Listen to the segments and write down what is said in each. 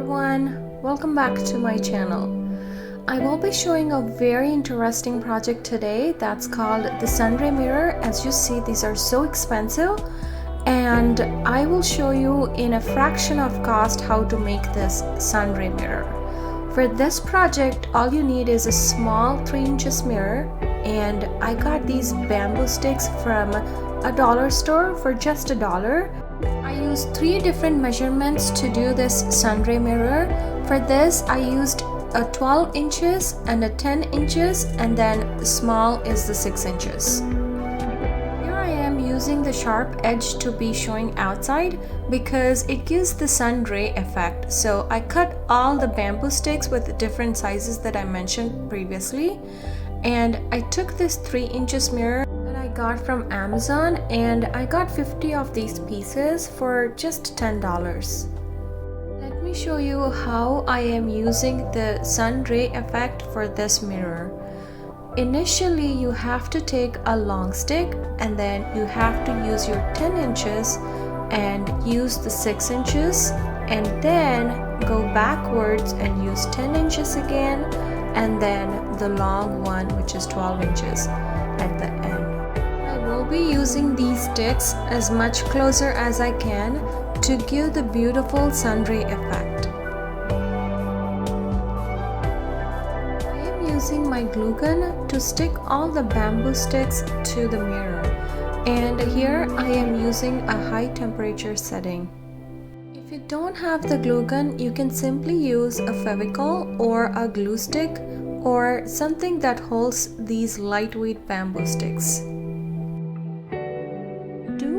everyone, welcome back to my channel. I will be showing a very interesting project today that's called the Sunray mirror. As you see, these are so expensive, and I will show you in a fraction of cost how to make this Sunray mirror. For this project, all you need is a small 3 inches mirror, and I got these bamboo sticks from a dollar store for just $1. I used 3 different measurements to do this Sunray mirror. For this, I used a 12 inches and a 10 inches, and then the small is the 6 inches. Here I am using the sharp edge to be showing outside because it gives the Sunray effect. So I cut all the bamboo sticks with different sizes that I mentioned previously, and I took this 3 inches mirror got from Amazon, and I got 50 of these pieces for just $10. Let me show you how I am using the Sunray effect for this mirror. Initially, you have to take a long stick, and then you have to use your 10 inches and use the 6 inches, and then go backwards and use 10 inches again, and then the long one, which is 12 inches at the end. I will be using these sticks as much closer as I can to give the beautiful Sunray effect. I am using my glue gun to stick all the bamboo sticks to the mirror, and here I am using a high temperature setting. If you don't have the glue gun, you can simply use a Fevicol or a glue stick or something that holds these lightweight bamboo sticks.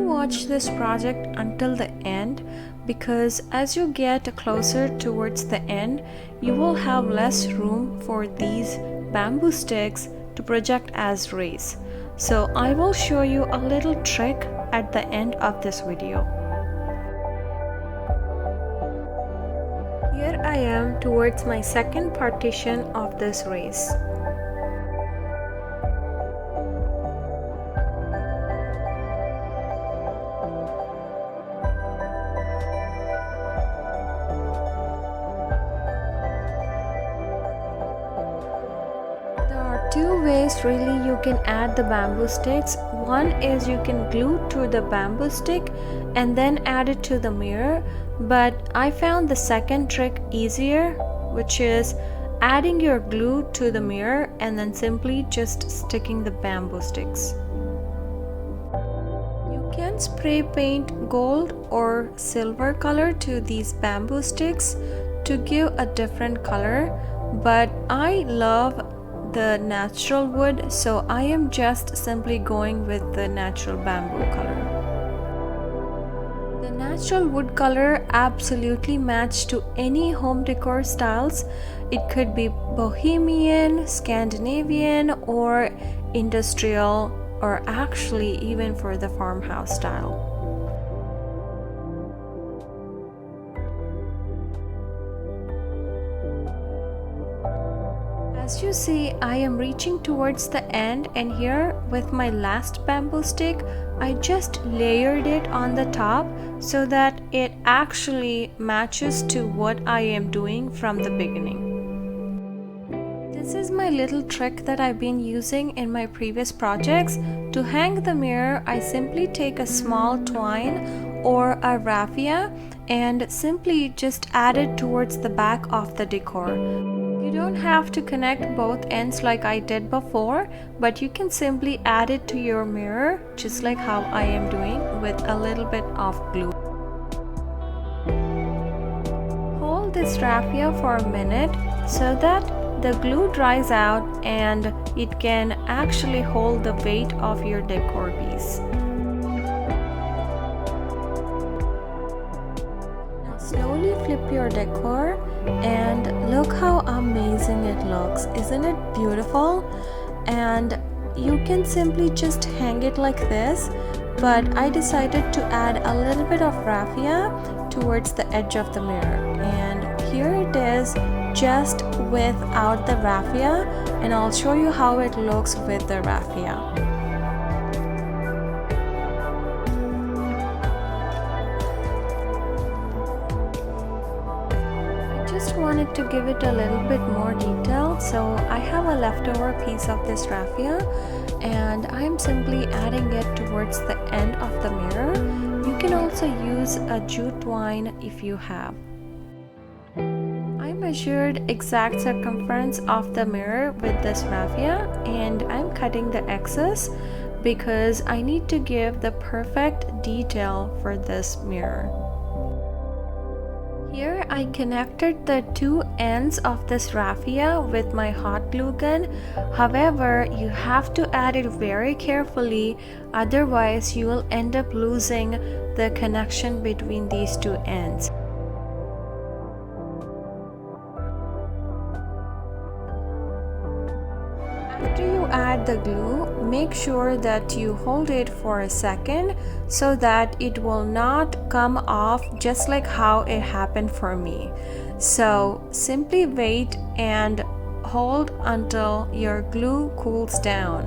Watch this project until the end, because as you get closer towards the end, you will have less room for these bamboo sticks to project as rays. So I will show you a little trick at the end of this video. Here I am towards my second partition of this race. Two ways really you can add the bamboo sticks. One is you can glue to the bamboo stick and then add it to the mirror, but I found the second trick easier, which is adding your glue to the mirror and then simply just sticking the bamboo sticks. You can spray paint gold or silver color to these bamboo sticks to give a different color, but I love the natural wood, so I am just simply going with the natural bamboo color. The natural wood color absolutely matched to any home decor styles. It could be bohemian, Scandinavian, or industrial, or actually even for the farmhouse style. As you see, I am reaching towards the end, and here with my last bamboo stick, I just layered it on the top so that it actually matches to what I am doing from the beginning. This is my little trick that I've been using in my previous projects. To hang the mirror, I simply take a small twine or a raffia and simply just add it towards the back of the decor. You don't have to connect both ends like I did before, but you can simply add it to your mirror just like how I am doing with a little bit of glue. Hold this raffia for a minute so that the glue dries out and it can actually hold the weight of your decor piece. Slowly flip your decor and look how amazing it looks. Isn't it beautiful? And you can simply just hang it like this, but I decided to add a little bit of raffia towards the edge of the mirror, and here it is just without the raffia, and I'll show you how it looks with the raffia. just wanted to give it a little bit more detail, so I have a leftover piece of this raffia and I'm simply adding it towards the end of the mirror. You can also use a jute twine if you have. I measured exact circumference of the mirror with this raffia and I'm cutting the excess because I need to give the perfect detail for this mirror. Here I connected the two ends of this raffia with my hot glue gun. However, you have to add it very carefully, otherwise you will end up losing the connection between these two ends. After you add the glue, make sure that you hold it for a second so that it will not come off just like how it happened for me. So simply wait and hold until your glue cools down.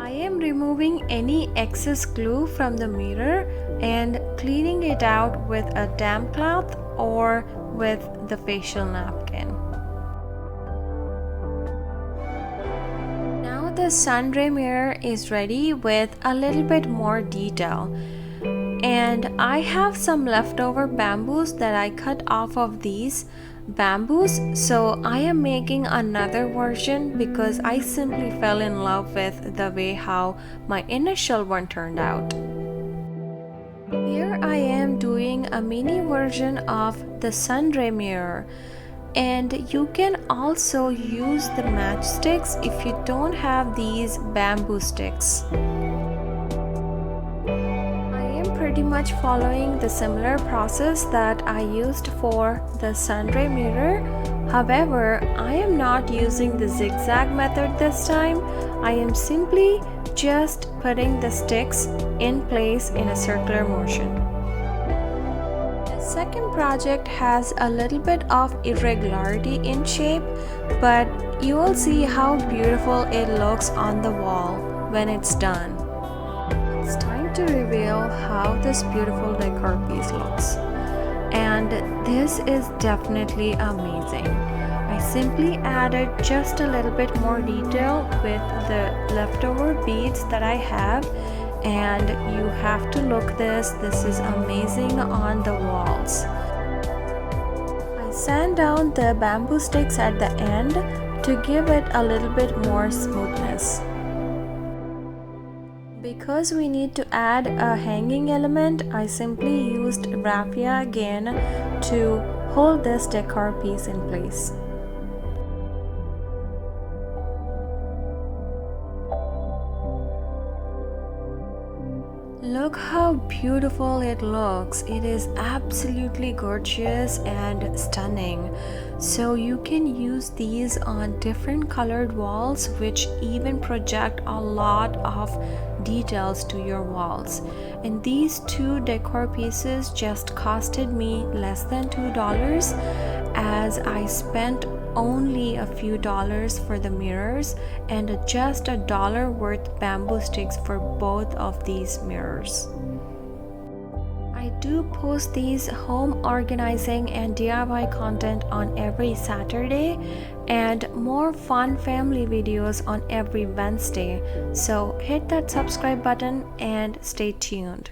I am removing any excess glue from the mirror and cleaning it out with a damp cloth or with the facial napkin. The Sunray mirror is ready with a little bit more detail, and I have some leftover bamboos that I cut off of these bamboos, so I am making another version because I simply fell in love with the way how my initial one turned out. Here I am doing a mini version of the Sunray mirror. And you can also use the matchsticks if you don't have these bamboo sticks. I am pretty much following the similar process that I used for the Sunray mirror. However, I am not using the zigzag method this time. I am simply just putting the sticks in place in a circular motion. Second project has a little bit of irregularity in shape, but you will see how beautiful it looks on the wall when it's done. It's time to reveal how this beautiful decor piece looks, and this is definitely amazing. I simply added just a little bit more detail with the leftover beads that I have, and you have to look this is amazing on the walls. I sand down the bamboo sticks at the end to give it a little bit more smoothness. Because we need to add a hanging element, I simply used raffia again to hold this decor piece in place. Look how beautiful it looks. It is absolutely gorgeous and stunning. So you can use these on different colored walls, which even project a lot of details to your walls. And these two decor pieces just costed me less than $2, as I spent only a few dollars for the mirrors and just $1 worth bamboo sticks for both of these mirrors. I do post these home organizing and DIY content on every Saturday and more fun family videos on every Wednesday, so hit that subscribe button and stay tuned.